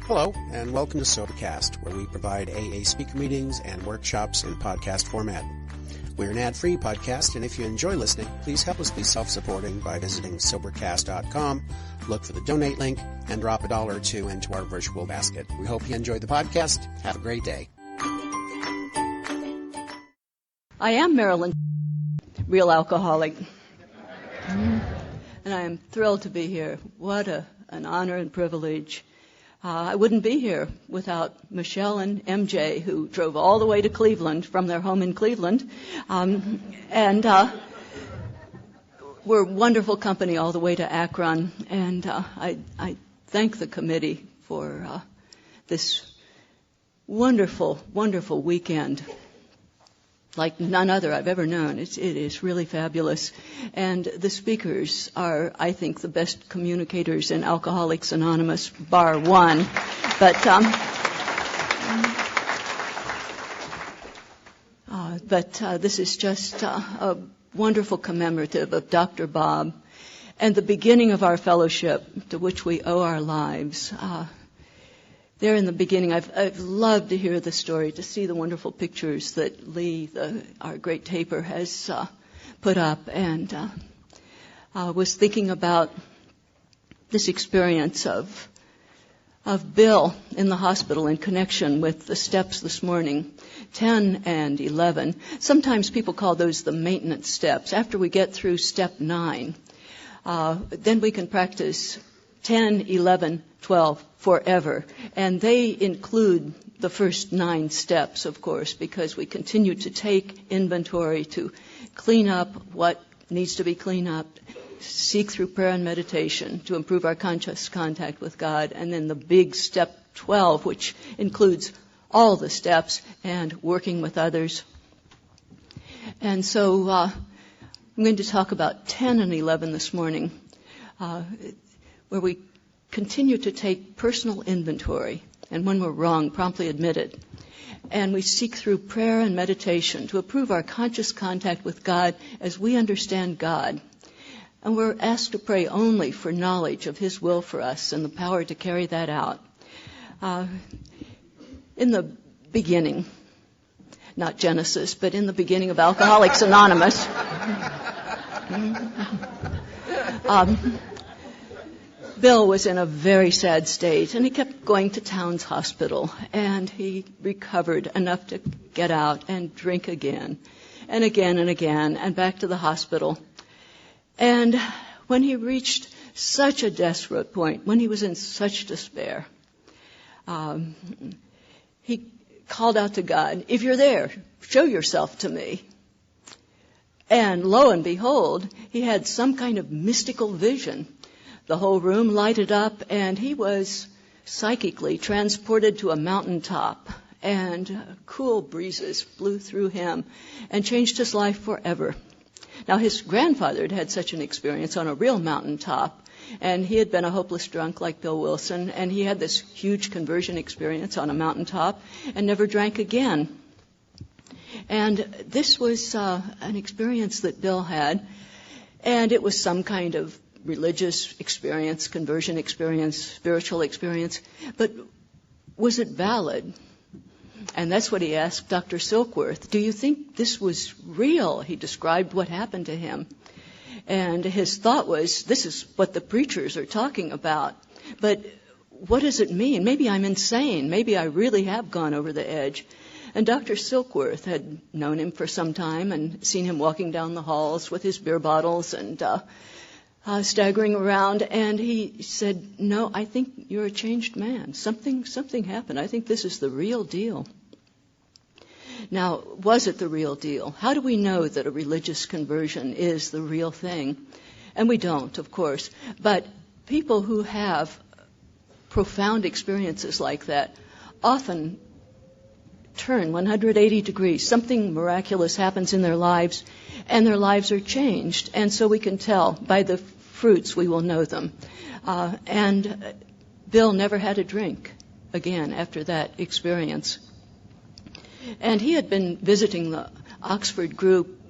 Hello, and welcome to Sobercast, where we provide AA speaker meetings and workshops in podcast format. We're an ad-free podcast, and if you enjoy listening, please help us be self-supporting by visiting Sobercast.com, look for the donate link, and drop $1 or $2 into our virtual basket. We hope you enjoy the podcast. Have a great day. I am Marilyn, real alcoholic, and I am thrilled to be here. What an honor and privilege. I wouldn't be here without Michelle and MJ, who drove all the way to Cleveland from their home in Cleveland, and we're wonderful company all the way to Akron. And I thank the committee for this wonderful, wonderful weekend, like none other I've ever known. It is really fabulous. And the speakers are, I think, the best communicators in Alcoholics Anonymous, bar one. But this is just a wonderful commemorative of Dr. Bob and the beginning of our fellowship to which we owe our lives. There in the beginning, I've loved to hear the story, to see the wonderful pictures that Lee, our great taper, has put up. And was thinking about this experience of Bill in the hospital in connection with the steps this morning, 10 and 11. Sometimes people call those the maintenance steps. After we get through step 9, then we can practice 10, 11, 12 forever. And they include the first 9 steps, of course, because we continue to take inventory to clean up what needs to be cleaned up, seek through prayer and meditation to improve our conscious contact with God, and then the big step 12, which includes all the steps and working with others. And so I'm going to talk about 10 and 11 this morning, where we continue to take personal inventory, and when we're wrong, promptly admit it. And we seek through prayer and meditation to improve our conscious contact with God as we understand God. And we're asked to pray only for knowledge of His will for us and the power to carry that out. In the beginning, not Genesis, but in the beginning of Alcoholics Anonymous, Bill was in a very sad state, and he kept going to Towns Hospital, and he recovered enough to get out and drink again, and again and again, and back to the hospital. And when he reached such a desperate point, when he was in such despair, he called out to God, "If you're there, show yourself to me." And lo and behold, he had some kind of mystical vision. The whole room lighted up, and he was psychically transported to a mountaintop, and cool breezes blew through him and changed his life forever. Now, his grandfather had had such an experience on a real mountaintop, and he had been a hopeless drunk like Bill Wilson, and he had this huge conversion experience on a mountaintop and never drank again. And this was an experience that Bill had, and it was some kind of religious experience, conversion experience, spiritual experience, but was it valid? And that's what he asked Dr. Silkworth. Do you think this was real? He described what happened to him. And his thought was, this is what the preachers are talking about. But what does it mean? Maybe I'm insane. Maybe I really have gone over the edge. And Dr. Silkworth had known him for some time and seen him walking down the halls with his beer bottles and staggering around, and he said, "No, I think you're a changed man. Something happened. I think this is the real deal." Now, was it the real deal? How do we know that a religious conversion is the real thing? And we don't, of course. But people who have profound experiences like that often turn 180 degrees. Something miraculous happens in their lives, and their lives are changed. And so we can tell by the fruits we will know them. And Bill never had a drink again after that experience. And he had been visiting the Oxford group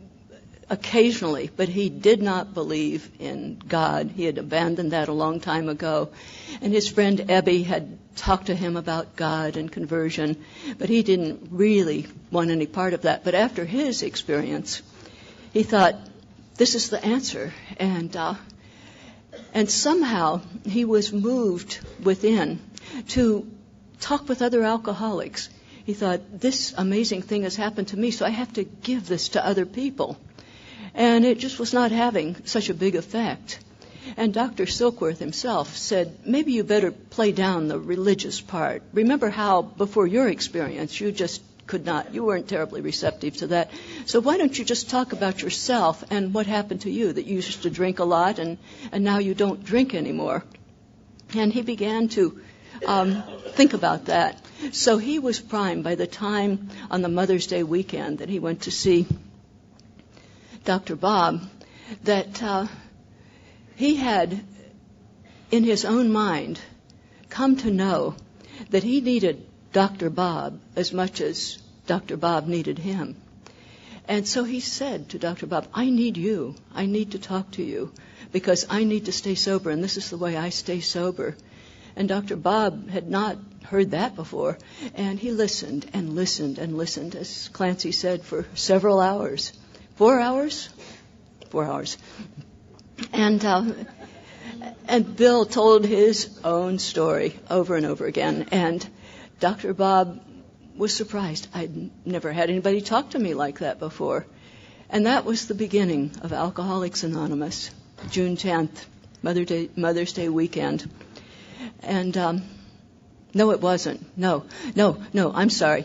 occasionally, but he did not believe in God. He had abandoned that a long time ago. And his friend Ebby had talked to him about God and conversion, but he didn't really want any part of that. But after his experience, he thought, this is the answer. And somehow he was moved within to talk with other alcoholics. He thought, this amazing thing has happened to me, so I have to give this to other people. And it just was not having such a big effect. And Dr. Silkworth himself said, maybe you better play down the religious part. Remember how, before your experience, you just could not, you weren't terribly receptive to that. So why don't you just talk about yourself and what happened to you, that you used to drink a lot and now you don't drink anymore. And he began to think about that. So he was primed by the time on the Mother's Day weekend that he went to see Dr. Bob, that he had, in his own mind, come to know that he needed Dr. Bob as much as Dr. Bob needed him. And so he said to Dr. Bob, I need you. I need to talk to you because I need to stay sober, and this is the way I stay sober. And Dr. Bob had not heard that before, and he listened and listened and listened, as Clancy said, for several hours. 4 hours? 4 hours. And Bill told his own story over and over again, and Dr. Bob was surprised. I'd never had anybody talk to me like that before. And that was the beginning of Alcoholics Anonymous, June 10th, Mother's Day weekend. And no, it wasn't. No, I'm sorry.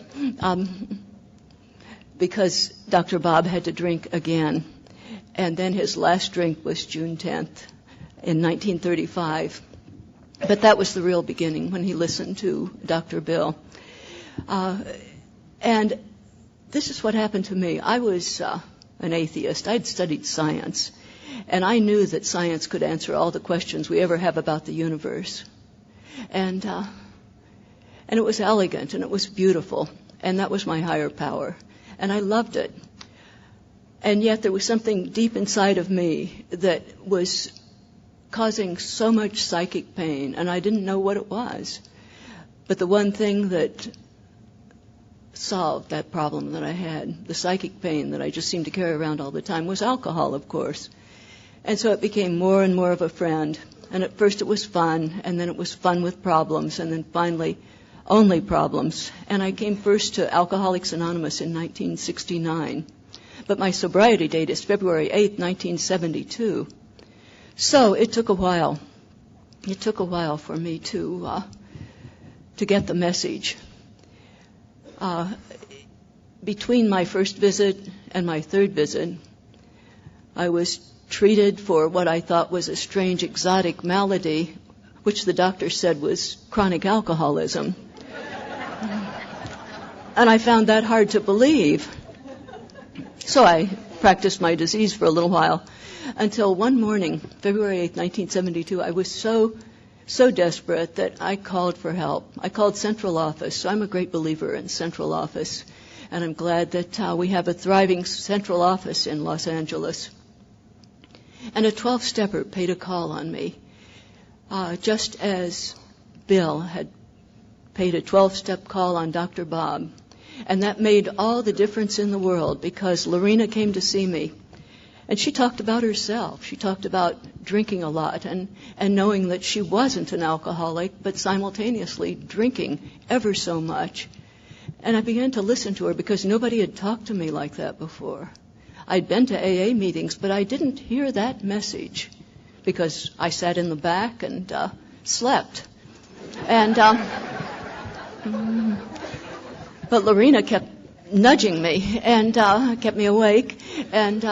Because Dr. Bob had to drink again. And then his last drink was June 10th in 1935. But that was the real beginning when he listened to Dr. Bill. And this is what happened to me. I was an atheist. I'd studied science. And I knew that science could answer all the questions we ever have about the universe. And it was elegant and it was beautiful. And that was my higher power. And I loved it. And yet there was something deep inside of me that was causing so much psychic pain, and I didn't know what it was. But the one thing that solved that problem that I had, the psychic pain that I just seemed to carry around all the time, was alcohol, of course. And so it became more and more of a friend. And at first it was fun, and then it was fun with problems, and then finally only problems. And I came first to Alcoholics Anonymous in 1969. But my sobriety date is February 8th, 1972. So it took a while. It took a while for me to get the message. Between my first visit and my third visit, I was treated for what I thought was a strange exotic malady, which the doctor said was chronic alcoholism. And I found that hard to believe. So I practiced my disease for a little while until one morning, February 8th, 1972, I was so desperate that I called for help. I called central office. So I'm a great believer in central office. And I'm glad that we have a thriving central office in Los Angeles. And a 12-stepper paid a call on me, just as Bill had paid a 12-step call on Dr. Bob. And that made all the difference in the world because Lorena came to see me. And she talked about herself. She talked about drinking a lot and knowing that she wasn't an alcoholic, but simultaneously drinking ever so much. And I began to listen to her because nobody had talked to me like that before. I'd been to AA meetings, but I didn't hear that message because I sat in the back and slept. And but Lorena kept nudging me and kept me awake and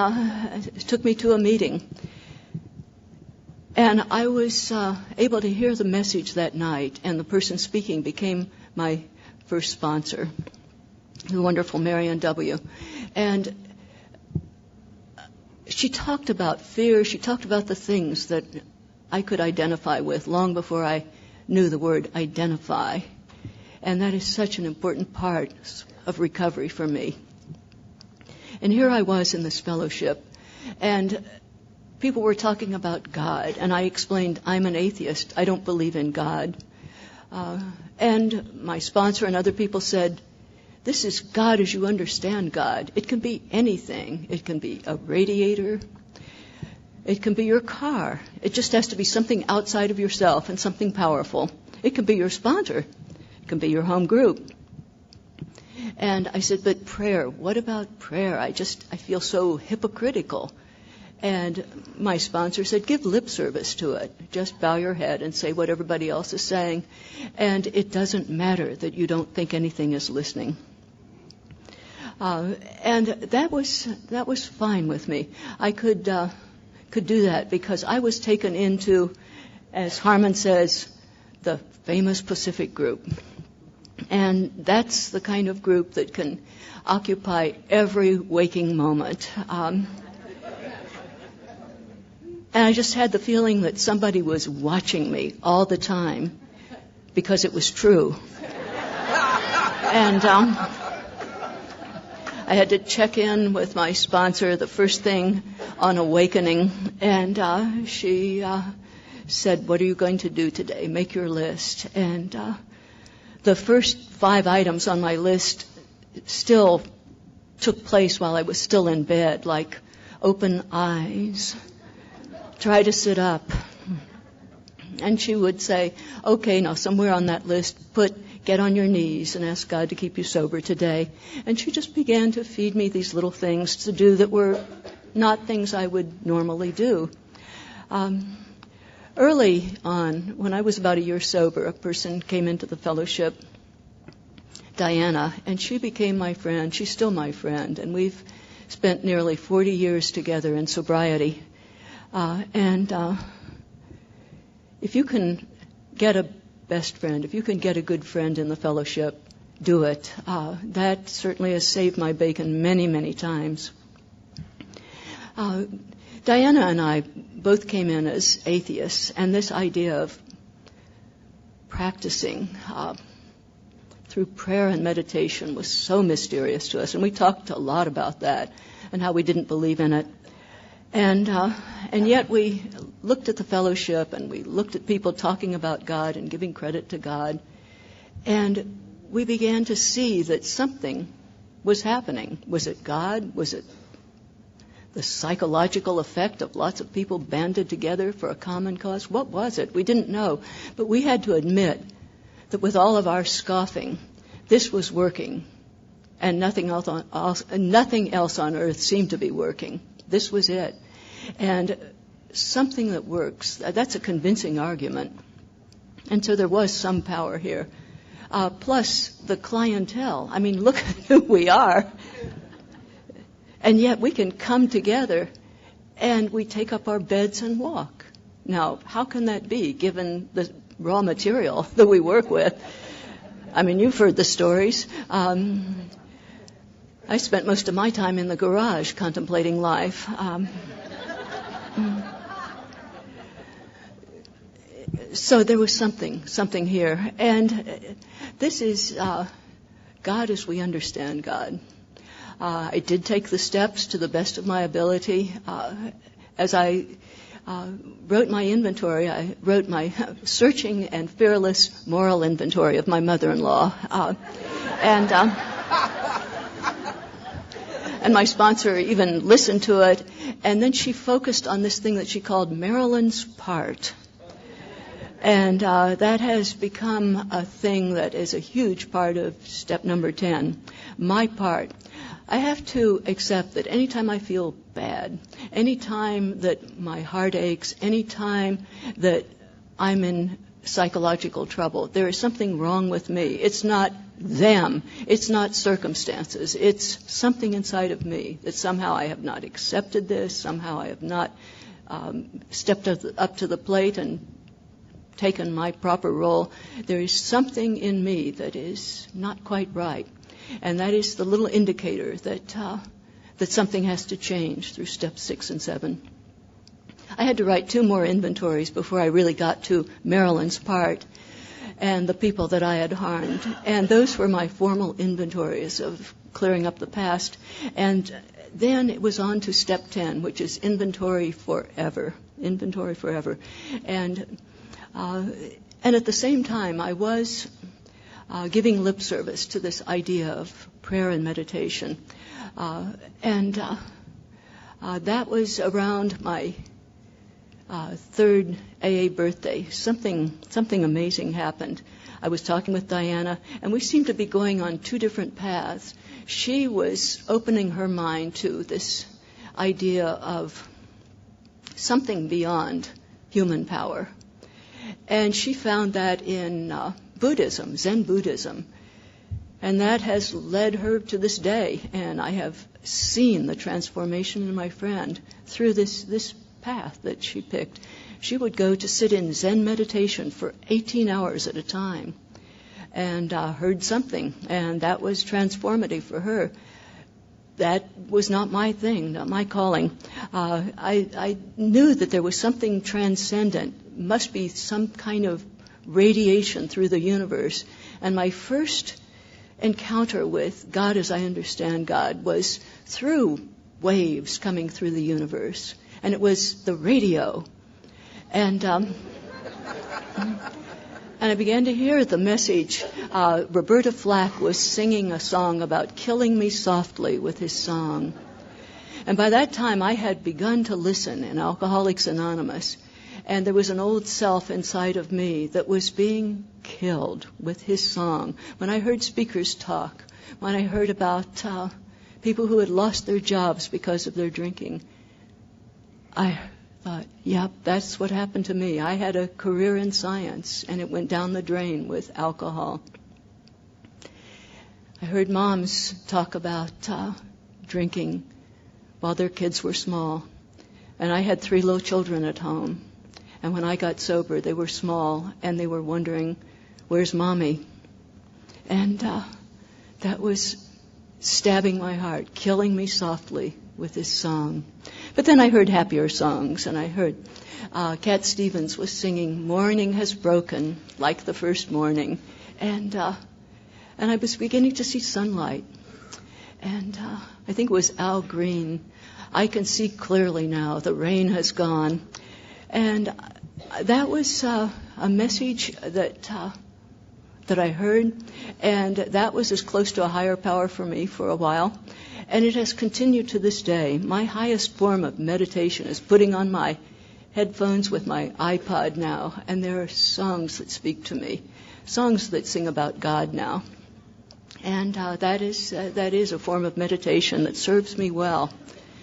took me to a meeting. And I was able to hear the message that night, and the person speaking became my first sponsor, the wonderful Marion W. And she talked about fear. She talked about the things that I could identify with long before I knew the word identify. And that is such an important part of recovery for me. And here I was in this fellowship And people were talking about God, and I explained, I'm an atheist. I don't believe in God. And my sponsor and other people said, this is God as you understand God. It can be anything. It can be a radiator. It can be your car. It just has to be something outside of yourself and something powerful. It can be your sponsor. It can be your home group. And I said, but prayer, what about prayer? I feel so hypocritical. And my sponsor said, give lip service to it. Just bow your head and say what everybody else is saying. And it doesn't matter that you don't think anything is listening. And that was fine with me. I could do that because I was taken into, as Harmon says, the famous Pacific group. And that's the kind of group that can occupy every waking moment. And I just had the feeling that somebody was watching me all the time because it was true. And I had to check in with my sponsor the first thing on awakening, and she said, what are you going to do today? Make your list. And the first 5 items on my list still took place while I was still in bed, like open eyes, try to sit up. And she would say, okay, now somewhere on that list, get on your knees and ask God to keep you sober today. And she just began to feed me these little things to do that were not things I would normally do. Early on, when I was about a year sober, a person came into the fellowship, Diana, and she became my friend. She's still my friend, and we've spent nearly 40 years together in sobriety. If you can get a best friend, if you can get a good friend in the fellowship, do it. That certainly has saved my bacon many, many times. Diana and I both came in as atheists, and this idea of practicing through prayer and meditation was so mysterious to us, and we talked a lot about that and how we didn't believe in it. And yet we looked at the fellowship and we looked at people talking about God and giving credit to God, and we began to see that something was happening. Was it God? Was it the psychological effect of lots of people banded together for a common cause? What was it? We didn't know. But we had to admit that with all of our scoffing, this was working, and nothing else on earth seemed to be working. This was it. And something that works, that's a convincing argument. And so there was some power here. Plus the clientele. I mean, look at who we are. And yet we can come together and we take up our beds and walk. Now, how can that be given the raw material that we work with? I mean, you've heard the stories. I spent most of my time in the garage contemplating life. So there was something here. And this is God as we understand God. I did take the steps to the best of my ability. As I wrote my inventory, I wrote my searching and fearless moral inventory of my mother-in-law. And my sponsor even listened to it. And then she focused on this thing that she called Marilyn's part. And that has become a thing that is a huge part of step number 10, my part. I have to accept that anytime I feel bad, anytime that my heart aches, anytime that I'm in psychological trouble, there is something wrong with me. It's not them. It's not circumstances. It's something inside of me that somehow I have not accepted this, somehow I have not stepped up to the plate and taken my proper role. There is something in me that is not quite right. And that is the little indicator that something has to change through steps 6 and 7. I had to write 2 more inventories before I really got to Marilyn's part and the people that I had harmed. And those were my formal inventories of clearing up the past. And then it was on to step 10, which is inventory forever. Inventory forever. And at the same time, I was giving lip service to this idea of prayer and meditation. That was around my third AA birthday. Something amazing happened. I was talking with Diana, and we seemed to be going on two different paths. She was opening her mind to this idea of something beyond human power. And she found that in Buddhism, Zen Buddhism. And that has led her to this day. And I have seen the transformation in my friend through this path that she picked. She would go to sit in Zen meditation for 18 hours at a time and heard something. And that was transformative for her. That was not my thing, not my calling. I knew that there was something transcendent, must be some kind of radiation through the universe. And my first encounter with God as I understand God was through waves coming through the universe. And it was the radio. And I began to hear the message. Roberta Flack was singing a song about killing me softly with his song. And by that time, I had begun to listen in Alcoholics Anonymous. And there was an old self inside of me that was being killed with his song. When I heard speakers talk, when I heard about people who had lost their jobs because of their drinking, I thought, yep, that's what happened to me. I had a career in science, and it went down the drain with alcohol. I heard moms talk about drinking while their kids were small. And I had 3 little children at home. And when I got sober, they were small, and they were wondering, where's Mommy? And that was stabbing my heart, killing me softly with this song. But then I heard happier songs, and I heard Cat Stevens was singing, "Morning Has Broken Like the First Morning." And I was beginning to see sunlight. And I think it was Al Green. I can see clearly now, the rain has gone. And that was a message that I heard, and that was as close to a higher power for me for a while. And it has continued to this day. My highest form of meditation is putting on my headphones with my iPod now, and there are songs that speak to me, songs that sing about God now. And that is a form of meditation that serves me well.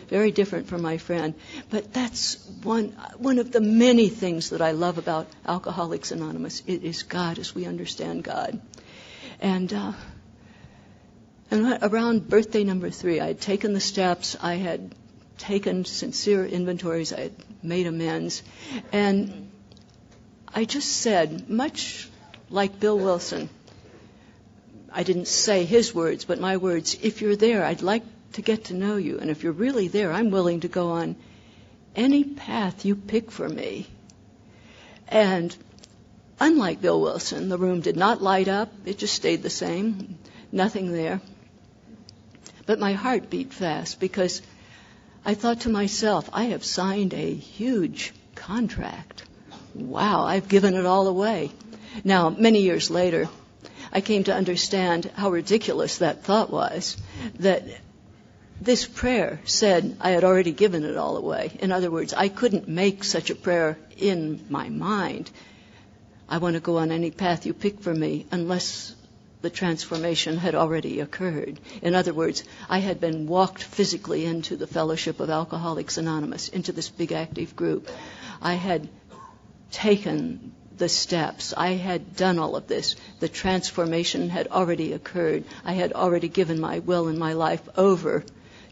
Very different from my friend. But that's one of the many things that I love about Alcoholics Anonymous. It is God as we understand God. And around birthday number 3, I had taken the steps. I had taken sincere inventories. I had made amends. And I just said, much like Bill Wilson, I didn't say his words, but my words, if you're there, I'd like to get to know you. And if you're really there, I'm willing to go on any path you pick for me. And unlike Bill Wilson, the room did not light up. It just stayed the same. Nothing there. But my heart beat fast because I thought to myself, I have signed a huge contract. Wow, I've given it all away. Now, many years later, I came to understand how ridiculous that thought was, that this prayer said I had already given it all away. In other words, I couldn't make such a prayer in my mind. I want to go on any path you pick for me unless the transformation had already occurred. In other words, I had been walked physically into the Fellowship of Alcoholics Anonymous, into this big active group. I had taken the steps. I had done all of this. The transformation had already occurred. I had already given my will and my life over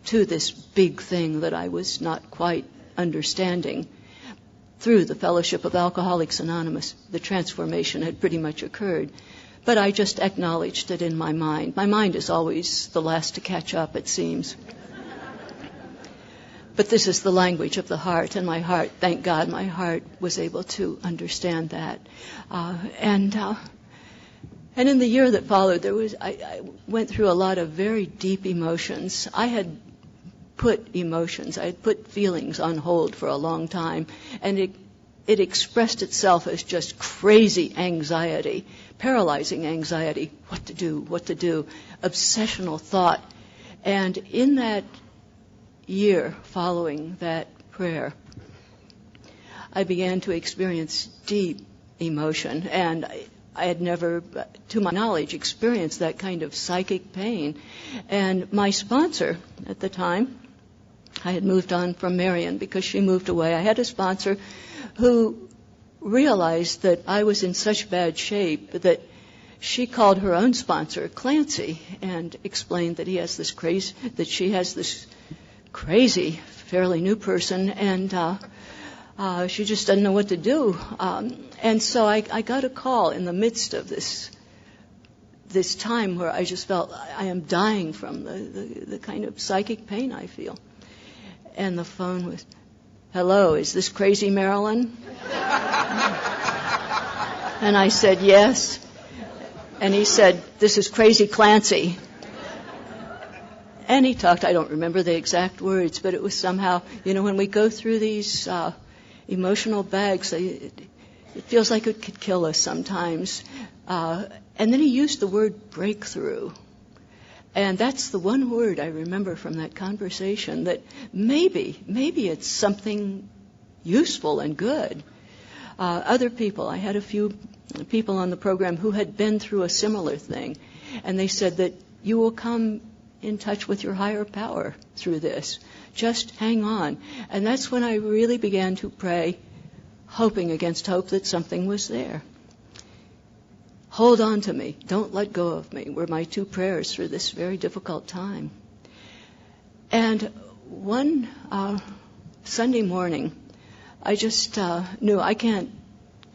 to this big thing that I was not quite understanding. Through the Fellowship of Alcoholics Anonymous, the transformation had pretty much occurred. But I just acknowledged it in my mind. My mind is always the last to catch up, it seems. But this is the language of the heart, and my heart, thank God, my heart was able to understand that. And in the year that followed, I went through a lot of very deep emotions. I had put emotions, I had put feelings on hold for a long time, and it expressed itself as just crazy anxiety, paralyzing anxiety, what to do, obsessional thought. And in that year following that prayer, I began to experience deep emotion, and I had never, to my knowledge, experienced that kind of psychic pain. And my sponsor at the time, I had moved on from Marion because she moved away. I had a sponsor who realized that I was in such bad shape that she called her own sponsor, Clancy, and explained that she has this crazy, fairly new person, and she just doesn't know what to do. And so I got a call in the midst of this time where I just felt I am dying from the kind of psychic pain I feel. And the phone was, "Hello, is this crazy Marilyn?" And I said, "Yes." And he said, "This is crazy Clancy." And he talked, I don't remember the exact words, but it was somehow, when we go through these emotional bags, it feels like it could kill us sometimes. And then he used the word breakthrough. And that's the one word I remember from that conversation, that maybe it's something useful and good. Other people, I had a few people on the program who had been through a similar thing, and they said that you will come in touch with your higher power through this. Just hang on. And that's when I really began to pray, hoping against hope that something was there. Hold on to me. Don't let go of me were my two prayers through this very difficult time. And one Sunday morning, I just knew I can't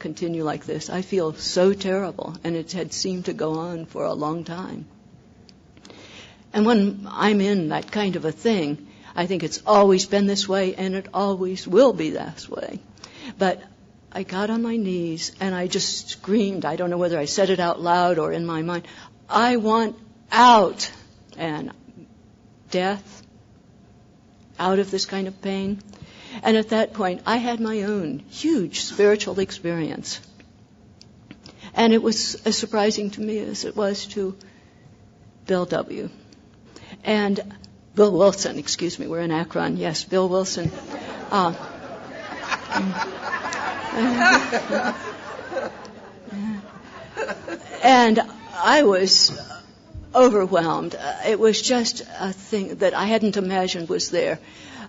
continue like this. I feel so terrible, and it had seemed to go on for a long time. And when I'm in that kind of a thing, I think it's always been this way, and it always will be this way. But I got on my knees, and I just screamed. I don't know whether I said it out loud or in my mind. I want out. And death, out of this kind of pain. And at that point, I had my own huge spiritual experience. And it was as surprising to me as it was to Bill W. And Bill Wilson, we're in Akron. Yes, Bill Wilson. And I was overwhelmed. It was just a thing that I hadn't imagined was there.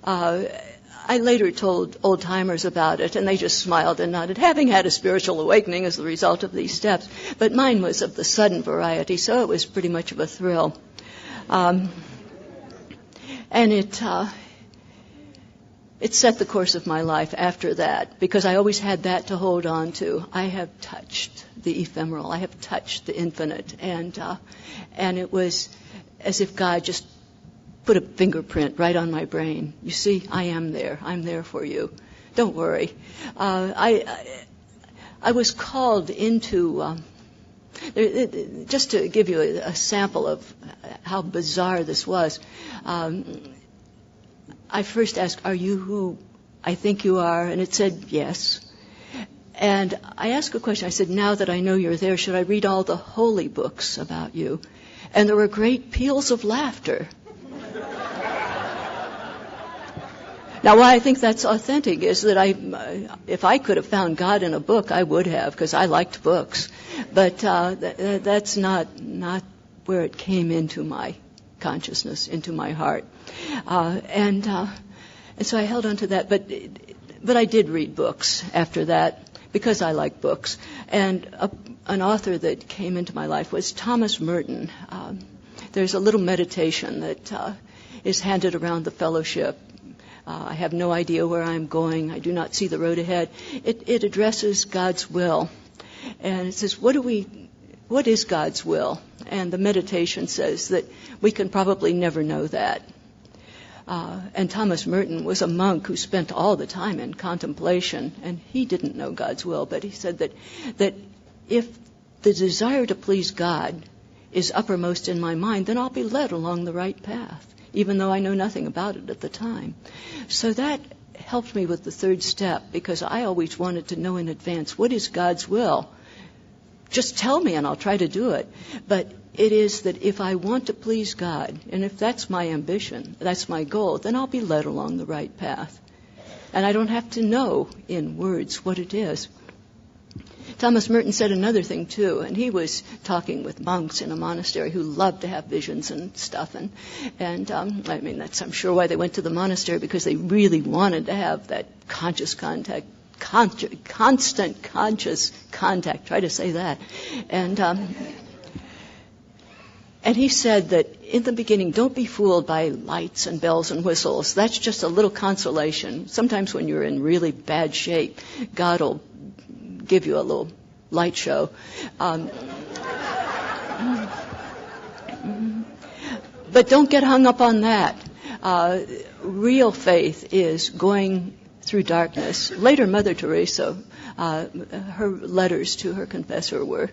I later told old-timers about it, and they just smiled and nodded, having had a spiritual awakening as the result of these steps. But mine was of the sudden variety, so it was pretty much of a thrill. And it set the course of my life after that, because I always had that to hold on to. I have touched the ephemeral. I have touched the infinite. And it was as if God just put a fingerprint right on my brain. You see, I am there. I'm there for you. Don't worry. I was called into... just to give you a sample of how bizarre this was, I first asked, "Are you who I think you are?" And it said, "Yes." And I asked a question. I said, "Now that I know you're there, should I read all the holy books about you?" And there were great peals of laughter. Now, why I think that's authentic is that if I could have found God in a book, I would have, because I liked books. But that's not where it came into my consciousness, into my heart. And so I held on to that. But I did read books after that, because I like books. And an author that came into my life was Thomas Merton. There's a little meditation that is handed around the fellowship. I have no idea where I'm going. I do not see the road ahead. It addresses God's will. And it says, what is God's will? And the meditation says that we can probably never know that. And Thomas Merton was a monk who spent all the time in contemplation, and he didn't know God's will, but he said that if the desire to please God is uppermost in my mind, then I'll be led along the right path, even though I know nothing about it at the time. So that helped me with the third step, because I always wanted to know in advance, what is God's will? Just tell me and I'll try to do it. But it is that if I want to please God, and if that's my ambition, that's my goal, then I'll be led along the right path. And I don't have to know in words what it is. Thomas Merton said another thing too, and he was talking with monks in a monastery who loved to have visions and stuff, and I mean, that's, I'm sure, why they went to the monastery, because they really wanted to have that conscious contact, constant conscious contact. Try to say that. And he said that in the beginning, don't be fooled by lights and bells and whistles. That's just a little consolation. Sometimes when you're in really bad shape, God will give you a little light show. But don't get hung up on that. Real faith is going through darkness. Later, Mother Teresa, her letters to her confessor were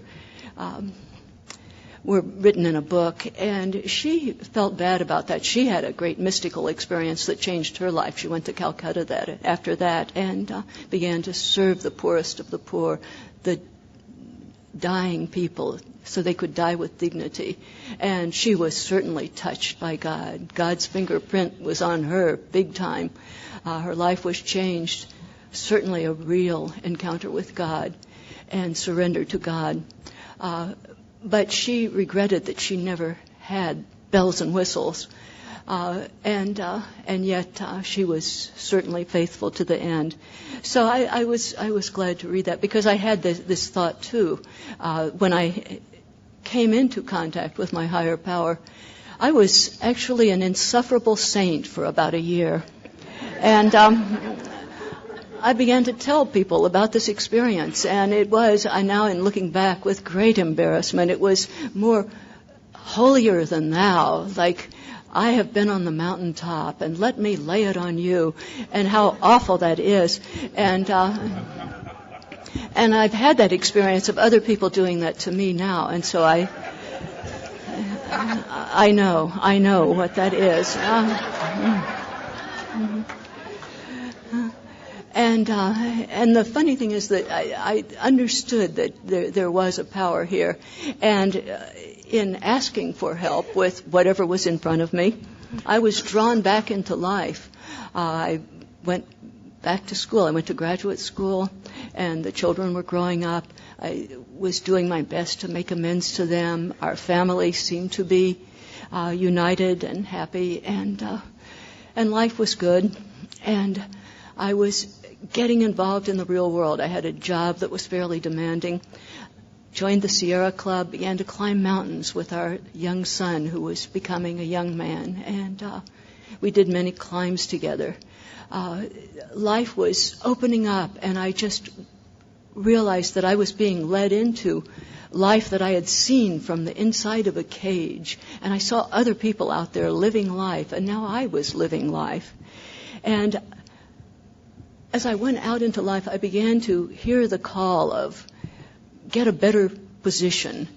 written in a book, and she felt bad about that. She had a great mystical experience that changed her life. She went to Calcutta after that and began to serve the poorest of the poor, the dying people, so they could die with dignity. And she was certainly touched by God. God's fingerprint was on her big time. Her life was changed. Certainly a real encounter with God and surrender to God. But she regretted that she never had bells and whistles, and yet she was certainly faithful to the end. So I was glad to read that, because I had this thought too when I came into contact with my higher power. I was actually an insufferable saint for about a year, and I began to tell people about this experience, and it was, now in looking back with great embarrassment, it was more holier than thou, like, I have been on the mountaintop, and let me lay it on you, and how awful that is. And I've had that experience of other people doing that to me now, and so I know what that is. And the funny thing is that I understood that there was a power here. And in asking for help with whatever was in front of me, I was drawn back into life. I went back to school. I went to graduate school, and the children were growing up. I was doing my best to make amends to them. Our family seemed to be united and happy, and life was good. And I was getting involved in the real world. I had a job that was fairly demanding. Joined the Sierra Club, began to climb mountains with our young son, who was becoming a young man, and we did many climbs together. Life was opening up, and I just realized that I was being led into life that I had seen from the inside of a cage, and I saw other people out there living life, and now I was living life. And as I went out into life, I began to hear the call of get a better position,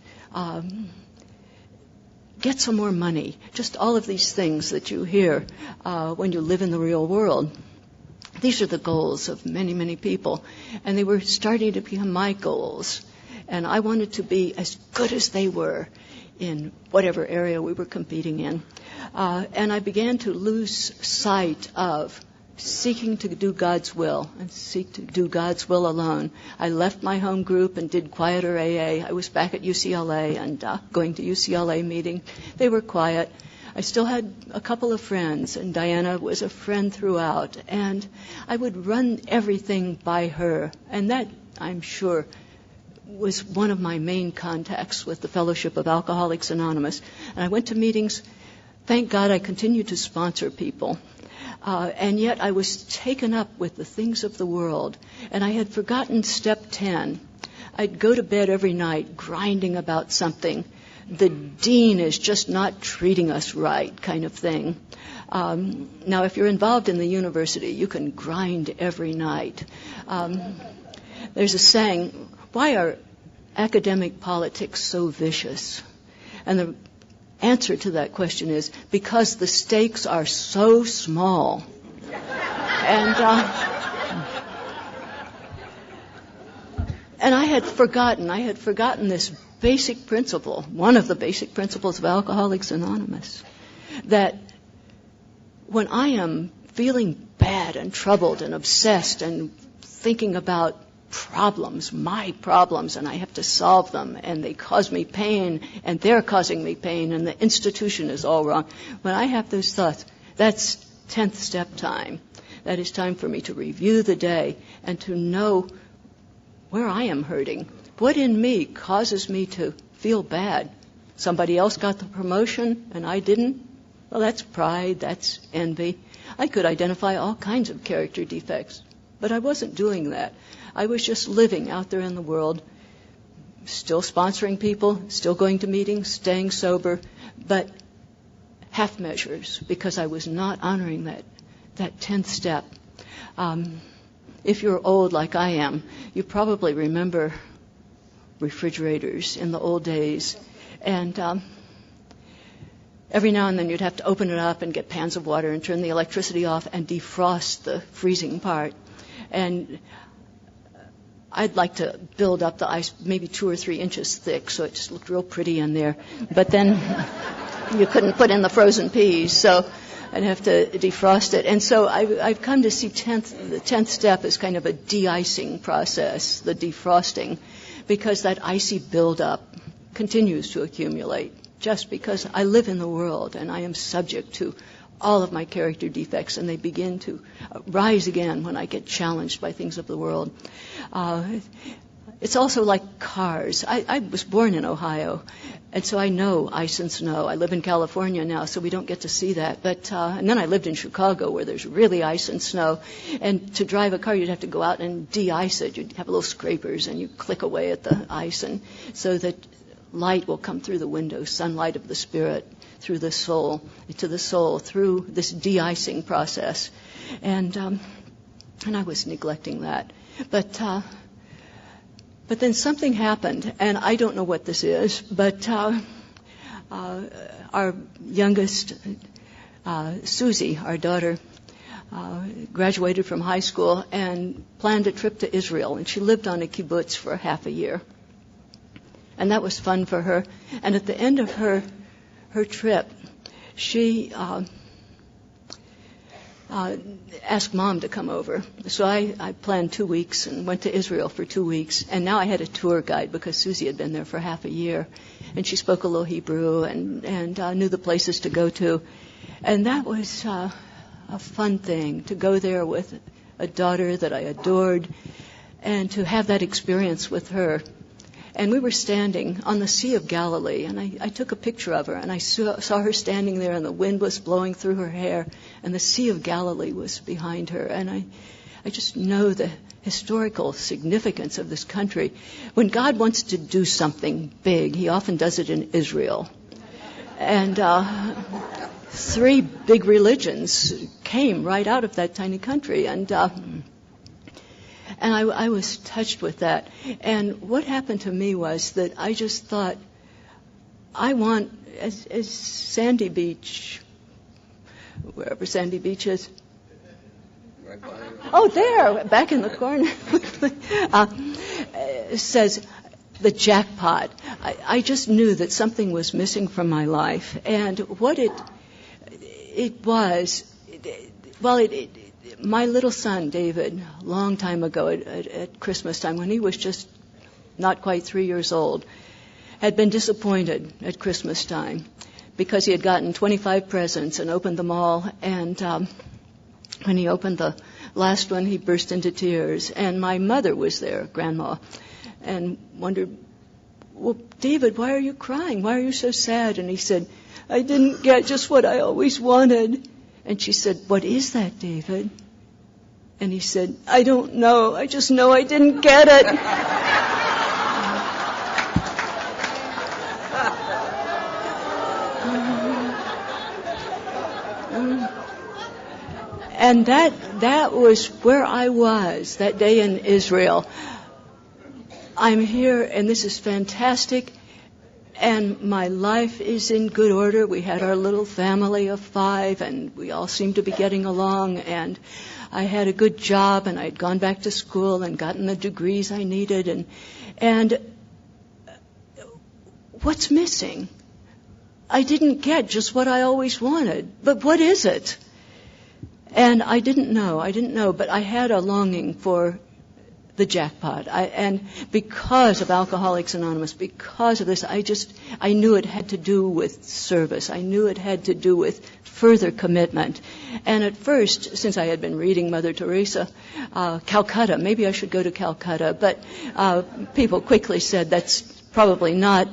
get some more money, just all of these things that you hear when you live in the real world. These are the goals of many, many people, and they were starting to become my goals. And I wanted to be as good as they were in whatever area we were competing in. And I began to lose sight of seeking to do God's will and seek to do God's will alone. I left my home group and did quieter AA. I was back at UCLA and going to UCLA meeting. They were quiet. I still had a couple of friends, and Diana was a friend throughout. And I would run everything by her. And that, I'm sure, was one of my main contacts with the Fellowship of Alcoholics Anonymous. And I went to meetings. Thank God I continued to sponsor people. And yet I was taken up with the things of the world, and I had forgotten step 10. I'd go to bed every night grinding about something. The dean is just not treating us right, kind of thing. Now, if you're involved in the university, you can grind every night. There's a saying, why are academic politics so vicious? And the answer to that question is because the stakes are so small. And I had forgotten this basic principle, one of the basic principles of Alcoholics Anonymous, that when I am feeling bad and troubled and obsessed and thinking about problems, my problems, and I have to solve them, and they cause me pain, and they're causing me pain, and the institution is all wrong. When I have those thoughts, that's 10th step time. That is time for me to review the day and to know where I am hurting. What in me causes me to feel bad? Somebody else got the promotion and I didn't? Well, that's pride, that's envy. I could identify all kinds of character defects, but I wasn't doing that. I was just living out there in the world, still sponsoring people, still going to meetings, staying sober, but half measures because I was not honoring that 10th step. If you're old like I am, you probably remember refrigerators in the old days. And every now and then you'd have to open it up and get pans of water and turn the electricity off and defrost the freezing part. And I'd like to build up the ice maybe 2 or 3 inches thick so it just looked real pretty in there. But then you couldn't put in the frozen peas, so I'd have to defrost it. And so I've come to see the 10th step as kind of a de-icing process, the defrosting, because that icy buildup continues to accumulate just because I live in the world and I am subject to all of my character defects, and they begin to rise again when I get challenged by things of the world. It's also like cars. I was born in Ohio, and so I know ice and snow. I live in California now, so we don't get to see that. But and then I lived in Chicago, where there's really ice and snow. And to drive a car, you'd have to go out and de-ice it. You'd have little scrapers, and you click away at the ice, and so that light will come through the window, sunlight of the spirit, through the soul, to the soul, through this de-icing process. And I was neglecting that. But then something happened, and I don't know what this is, but our youngest, Susie, our daughter, graduated from high school and planned a trip to Israel, and she lived on a kibbutz for half a year. And that was fun for her. And at the end of her trip, she asked Mom to come over. So I planned 2 weeks and went to Israel for 2 weeks. And now I had a tour guide because Susie had been there for half a year. And she spoke a little Hebrew and knew the places to go to. And that was a fun thing, to go there with a daughter that I adored and to have that experience with her. And we were standing on the Sea of Galilee, and I took a picture of her, and I saw her standing there, and the wind was blowing through her hair, and the Sea of Galilee was behind her. And I just know the historical significance of this country. When God wants to do something big, he often does it in Israel. And 3 big religions came right out of that tiny country, and I was touched with that. And what happened to me was that I just thought, I want, as Sandy Beach, wherever Sandy Beach is. Oh, there, back in the corner, says the jackpot. I just knew that something was missing from my life. And what it was, my little son, David, a long time ago at Christmas time, when he was just not quite 3 years old, had been disappointed at Christmas time because he had gotten 25 presents and opened them all. And when he opened the last one, he burst into tears. And my mother was there, Grandma, and wondered, well, David, why are you crying? Why are you so sad? And he said, I didn't get just what I always wanted. And she said, what is that, David? And he said, I don't know. I just know I didn't get it. And that was where I was that day in Israel. I'm here, and this is fantastic. And my life is in good order. We had our little family of 5, and we all seemed to be getting along. And I had a good job, and I'd gone back to school and gotten the degrees I needed. And what's missing? I didn't get just what I always wanted. But what is it? And I didn't know, but I had a longing for the jackpot. And because of Alcoholics Anonymous, because of this, I knew it had to do with service. I knew it had to do with further commitment. And at first, since I had been reading Mother Teresa, Calcutta, maybe I should go to Calcutta, but people quickly said that's probably not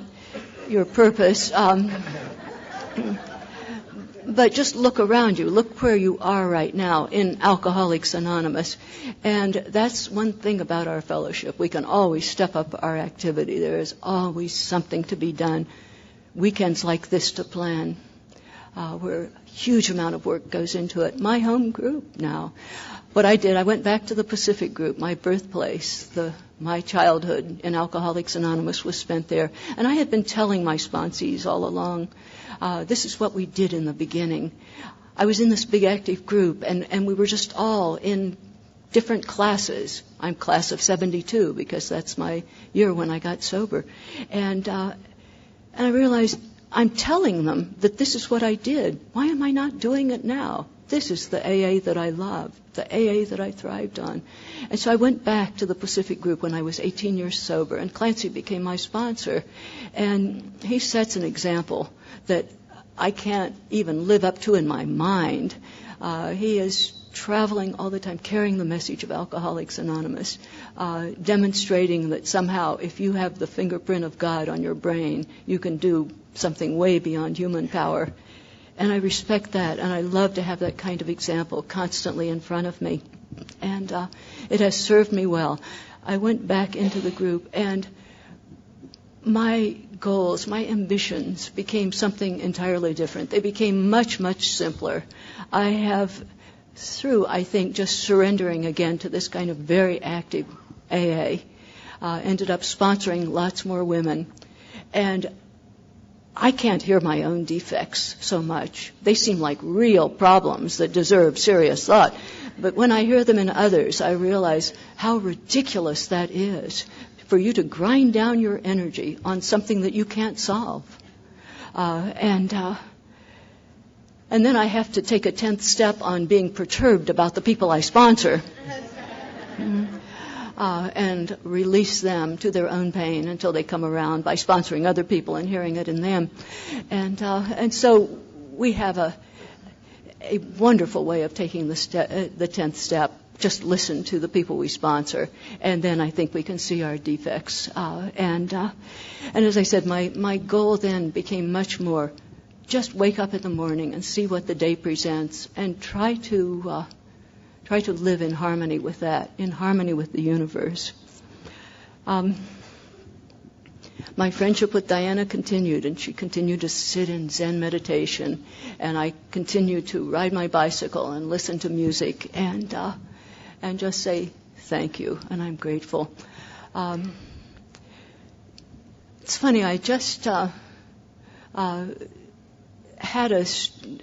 your purpose. But just look around you. Look where you are right now in Alcoholics Anonymous. And that's one thing about our fellowship. We can always step up our activity. There is always something to be done. Weekends like this to plan, where a huge amount of work goes into it. My home group now. What I did, I went back to the Pacific group, my birthplace. My childhood in Alcoholics Anonymous was spent there. And I had been telling my sponsees all along, this is what we did in the beginning. I was in this big active group, and we were just all in different classes. I'm class of 72 because that's my year when I got sober. And I realized I'm telling them that this is what I did. Why am I not doing it now? This is the AA that I loved, the AA that I thrived on. And so I went back to the Pacific group when I was 18 years sober, and Clancy became my sponsor. And he sets an example that I can't even live up to in my mind. He is traveling all the time, carrying the message of Alcoholics Anonymous, demonstrating that somehow if you have the fingerprint of God on your brain, you can do something way beyond human power. And I respect that, and I love to have that kind of example constantly in front of me. And it has served me well. I went back into the group, and my goals, my ambitions became something entirely different. They became much, much simpler. I have, through, I think, just surrendering again to this kind of very active AA, ended up sponsoring lots more women. And I can't hear my own defects so much. They seem like real problems that deserve serious thought. But when I hear them in others, I realize how ridiculous that is, for you to grind down your energy on something that you can't solve. And then I have to take a 10th step on being perturbed about the people I sponsor. And release them to their own pain until they come around by sponsoring other people and hearing it in them. And so we have a wonderful way of taking the 10th step. Just listen to the people we sponsor, and then I think we can see our defects. And as I said, my goal then became much more just wake up in the morning and see what the day presents, and try to live in harmony with that, in harmony with the universe. My friendship with Diana continued, and she continued to sit in Zen meditation, and I continued to ride my bicycle and listen to music and just say thank you, and I'm grateful. It's funny, I just had a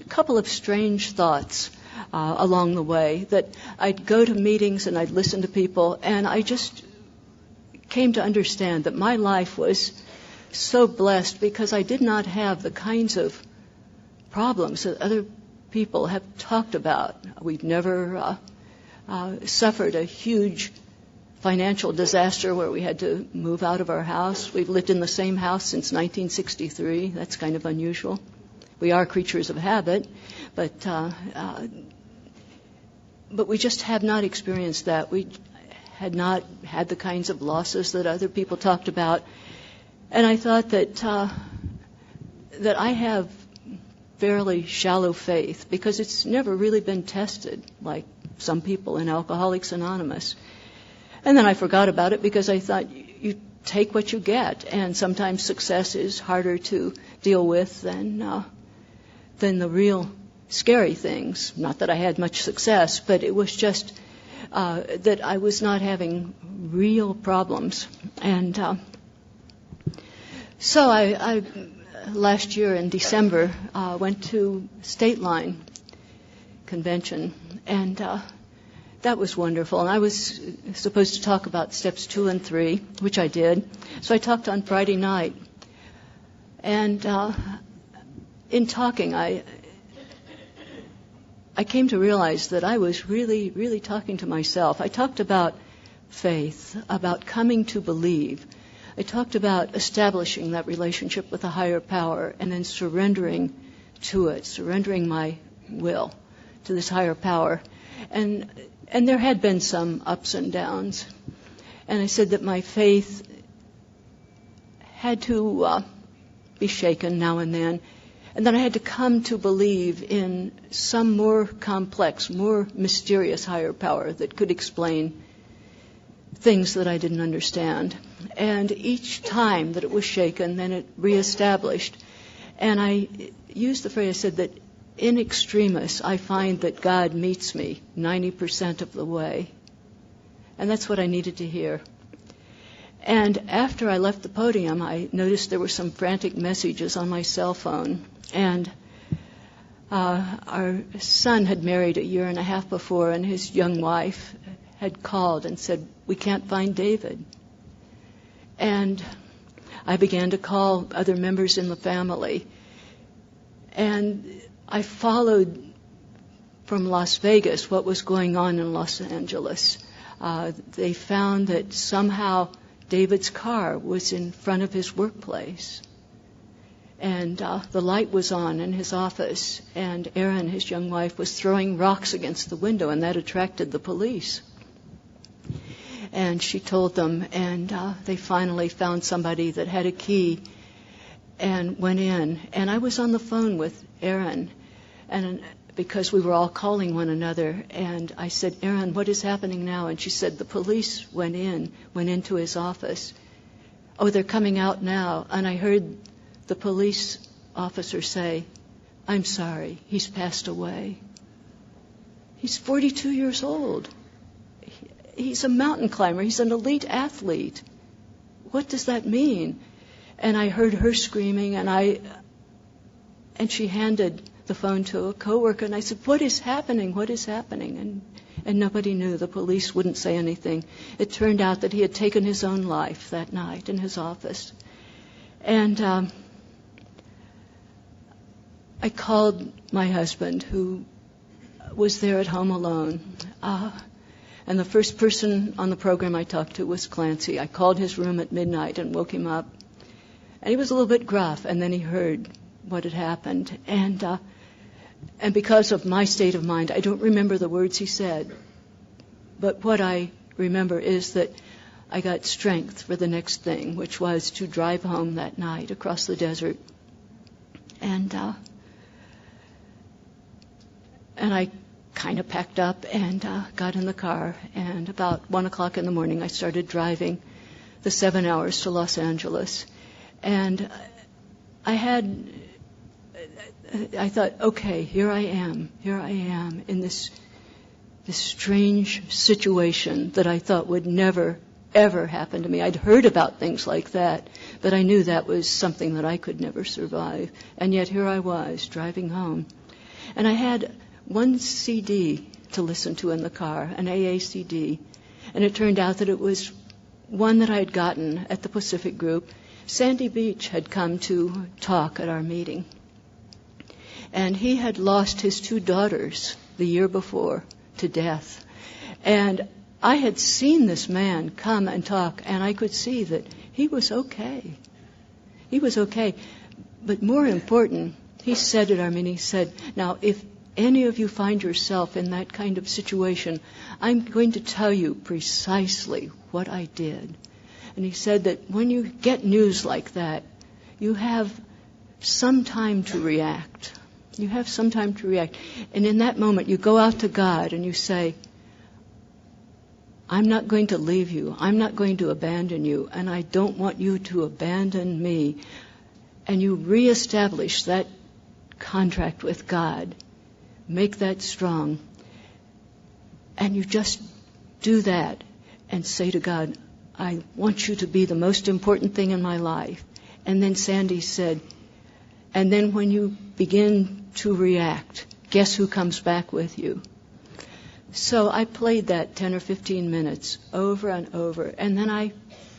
couple of strange thoughts along the way, that I'd go to meetings and I'd listen to people, and I just came to understand that my life was so blessed because I did not have the kinds of problems that other people have talked about. We've never suffered a huge financial disaster where we had to move out of our house. We've lived in the same house since 1963. That's kind of unusual. We are creatures of habit, but we just have not experienced that. We had not had the kinds of losses that other people talked about. And I thought that I have fairly shallow faith because it's never really been tested like some people in Alcoholics Anonymous. And then I forgot about it because I thought you take what you get, and sometimes success is harder to deal with than the real scary things. Not that I had much success, but it was just that I was not having real problems. And So I last year in December went to State Line Convention, and that was wonderful. And I was supposed to talk about steps 2 and 3, which I did. So I talked on Friday night. And in talking, I came to realize that I was really, really talking to myself. I talked about faith, about coming to believe. I talked about establishing that relationship with a higher power and then surrendering to it, surrendering my will to this higher power. And there had been some ups and downs. And I said that my faith had to be shaken now and then. And then I had to come to believe in some more complex, more mysterious higher power that could explain things that I didn't understand. And each time that it was shaken, then it reestablished. And I used the phrase, I said that in extremis, I find that God meets me 90% of the way. And that's what I needed to hear. And after I left the podium, I noticed there were some frantic messages on my cell phone. And our son had married a year and a half before, and his young wife had called and said, "We can't find David." And I began to call other members in the family. And I followed from Las Vegas what was going on in Los Angeles. They found that somehow David's car was in front of his workplace. And the light was on in his office. And Erin, his young wife, was throwing rocks against the window, and that attracted the police. And she told them, and they finally found somebody that had a key and went in. And I was on the phone with Erin, and because we were all calling one another, and I said, "Erin, what is happening now?" And she said, "The police went into his office. Oh, they're coming out now." And I heard the police officer say, "I'm sorry, he's passed away." He's 42 years old. He's a mountain climber. He's an elite athlete. What does that mean? And I heard her screaming, and she handed the phone to a coworker, and I said, "What is happening? What is happening?" And nobody knew. The police wouldn't say anything. It turned out that he had taken his own life that night in his office. And I called my husband, who was there at home alone. And the first person on the program I talked to was Clancy. I called his room at midnight and woke him up. And he was a little bit gruff, and then he heard what had happened. And because of my state of mind, I don't remember the words he said. But what I remember is that I got strength for the next thing, which was to drive home that night across the desert. And I kind of packed up and got in the car. And about 1 o'clock in the morning, I started driving the 7 hours to Los Angeles. And I thought, okay, here I am in this strange situation that I thought would never, ever happen to me. I'd heard about things like that, but I knew that was something that I could never survive. And yet here I was, driving home. And I had one CD to listen to in the car, an AA CD. And it turned out that it was one that I had gotten at the Pacific Group. Sandy Beach had come to talk at our meeting. And he had lost his 2 daughters the year before to death. And I had seen this man come and talk, and I could see that he was okay. He was okay. But more important, he said at our meeting, he said, "Now, if any of you find yourself in that kind of situation, I'm going to tell you precisely what I did." And he said that when you get news like that, you have some time to react. You have some time to react. And in that moment, you go out to God and you say, "I'm not going to leave you. I'm not going to abandon you. And I don't want you to abandon me." And you reestablish that contract with God. Make that strong. And you just do that and say to God, "I want you to be the most important thing in my life." And then Sandy said, and then when you begin to react, guess who comes back with you? So I played that 10 or 15 minutes over and over, and then I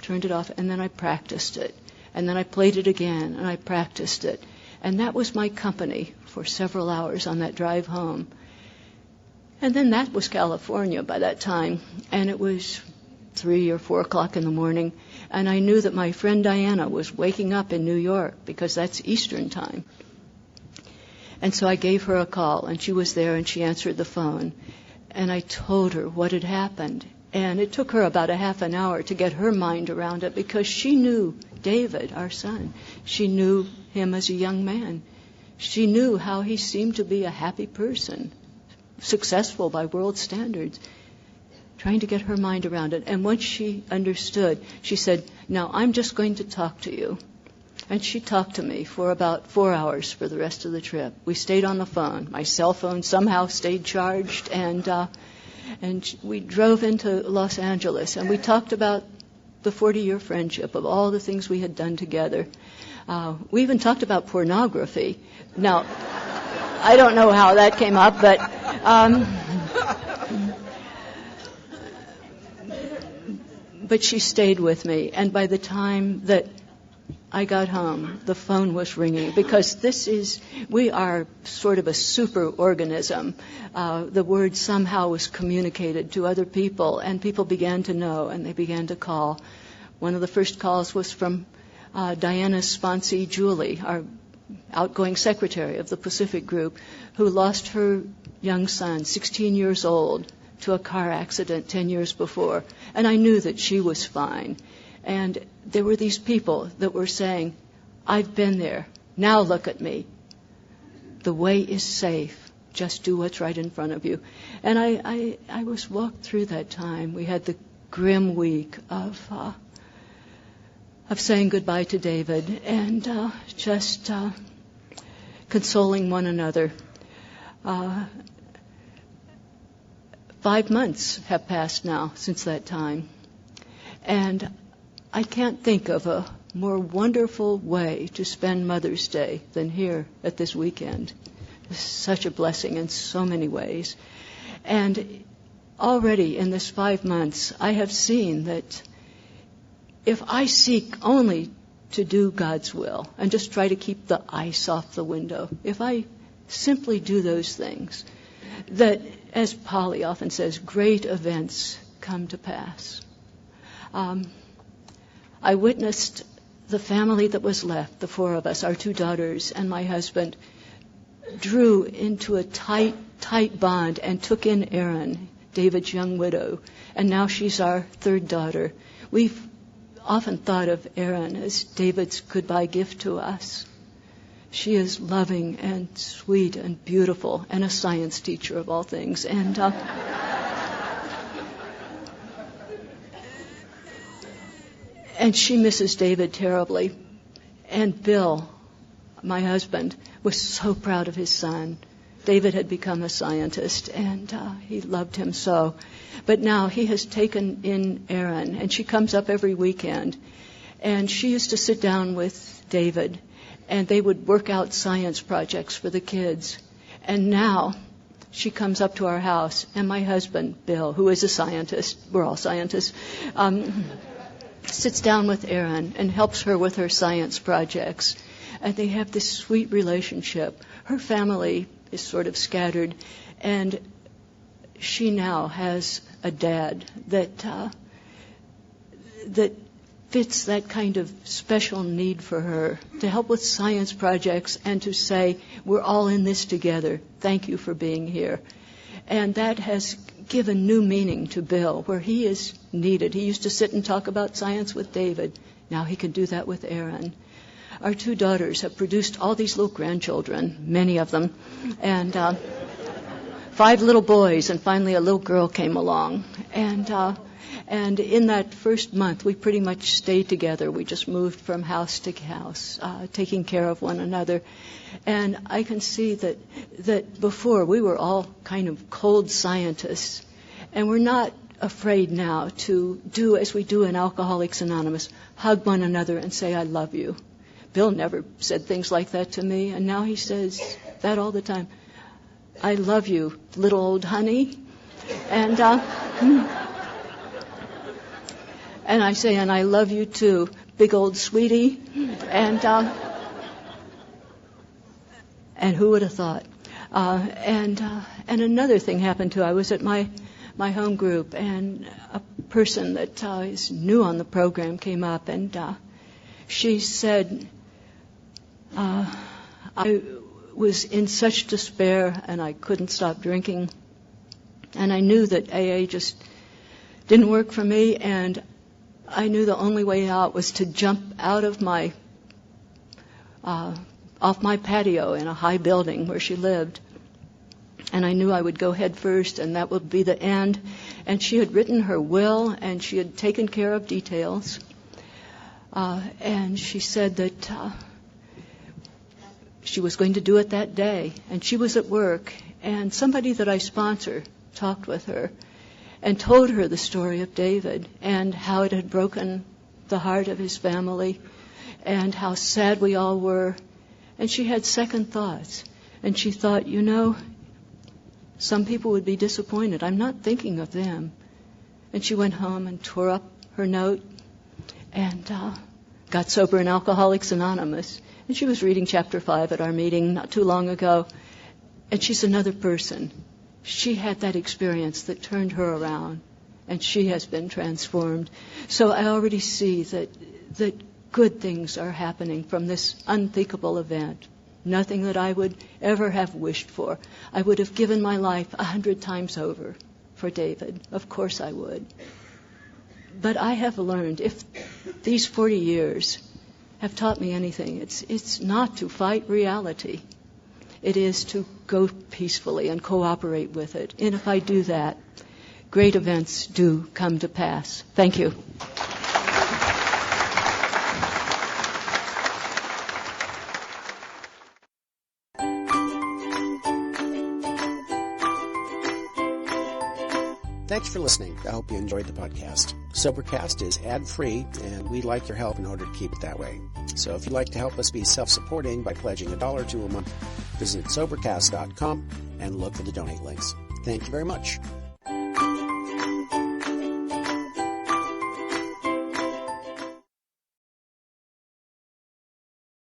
turned it off, and then I practiced it. And then I played it again, and I practiced it. And that was my company for several hours on that drive home. And then that was California by that time, and it was 3 or 4 o'clock in the morning, and I knew that my friend Diana was waking up in New York because that's Eastern time. And so I gave her a call, and she was there, and she answered the phone, and I told her what had happened. And it took her about a half an hour to get her mind around it because she knew David, our son. She knew him as a young man. She knew how he seemed to be a happy person, successful by world standards, trying to get her mind around it. And once she understood, she said, now I'm just going to talk to you. And she talked to me for about 4 hours for the rest of the trip. We stayed on the phone. My cell phone somehow stayed charged, and we drove into Los Angeles, and we talked about the 40-year friendship, of all the things we had done together. We even talked about pornography. Now, I don't know how that came up, but she stayed with me. And by the time that I got home, the phone was ringing, because we are sort of a super organism. The word somehow was communicated to other people, and people began to know, and they began to call. One of the first calls was from Diana's sponsee, Julie, our outgoing secretary of the Pacific Group, who lost her young son, 16 years old, to a car accident 10 years before. And I knew that she was fine. And there were these people that were saying, I've been there. Now look at me. The way is safe. Just do what's right in front of you. And I was walked through that time. We had the grim week of saying goodbye to David and just consoling one another. 5 months have passed now since that time. And I can't think of a more wonderful way to spend Mother's Day than here at this weekend. It's such a blessing in so many ways. And already in this 5 months, I have seen that if I seek only to do God's will and just try to keep the ice off the window, if I simply do those things, that, as Polly often says, great events come to pass. I witnessed the family that was left, the 4 of us, our 2 daughters and my husband, drew into a tight bond and took in Erin, David's young widow, and now she's our 3rd daughter. We've often thought of Erin as David's goodbye gift to us. She is loving and sweet and beautiful and a science teacher of all things. And she misses David terribly. And Bill, my husband, was so proud of his son. David had become a scientist, and he loved him so. But now he has taken in Erin, and she comes up every weekend. And she used to sit down with David, and they would work out science projects for the kids. And now she comes up to our house, and my husband, Bill, who is a scientist, we're all scientists, sits down with Erin and helps her with her science projects. And they have this sweet relationship. Her family is sort of scattered, and she now has a dad that fits that kind of special need for her, to help with science projects and to say, we're all in this together. Thank you for being here. And that has given new meaning to Bill, where he is needed. He used to sit and talk about science with David. Now he can do that with Erin. Our 2 daughters have produced all these little grandchildren, many of them, and 5 little boys, and finally a little girl came along. And in that first month, we pretty much stayed together. We just moved from house to house, taking care of one another. And I can see that before we were all kind of cold scientists, and we're not afraid now to do as we do in Alcoholics Anonymous, hug one another and say, I love you. Bill never said things like that to me, and now he says that all the time. I love you, little old honey. And and I say, and I love you too, big old sweetie. And who would have thought? And another thing happened too. I was at my home group, and a person that is new on the program came up, and she said, I was in such despair, and I couldn't stop drinking, and I knew that AA just didn't work for me, and I knew the only way out was to jump out of my off my patio in a high building where she lived. And I knew I would go head first, and that would be the end. And she had written her will, and she had taken care of details. And she said that she was going to do it that day. And she was at work, and somebody that I sponsor talked with her and told her the story of David and how it had broken the heart of his family and how sad we all were. And she had second thoughts. And she thought, some people would be disappointed. I'm not thinking of them. And she went home and tore up her note and got sober in Alcoholics Anonymous. And she was reading chapter 5 at our meeting not too long ago. And she's another person. She had that experience that turned her around, and she has been transformed. So I already see that good things are happening from this unthinkable event. Nothing that I would ever have wished for. I would have given my life 100 times over for David. Of course I would. But I have learned, if these 40 years have taught me anything, it's not to fight reality. It is to go peacefully and cooperate with it. And if I do that, great events do come to pass. Thank you. Thanks for listening. I hope you enjoyed the podcast. Sobercast is ad-free, and we'd like your help in order to keep it that way. So if you'd like to help us be self-supporting by pledging $1 or $2 a month, visit Sobercast.com and look for the donate links. Thank you very much.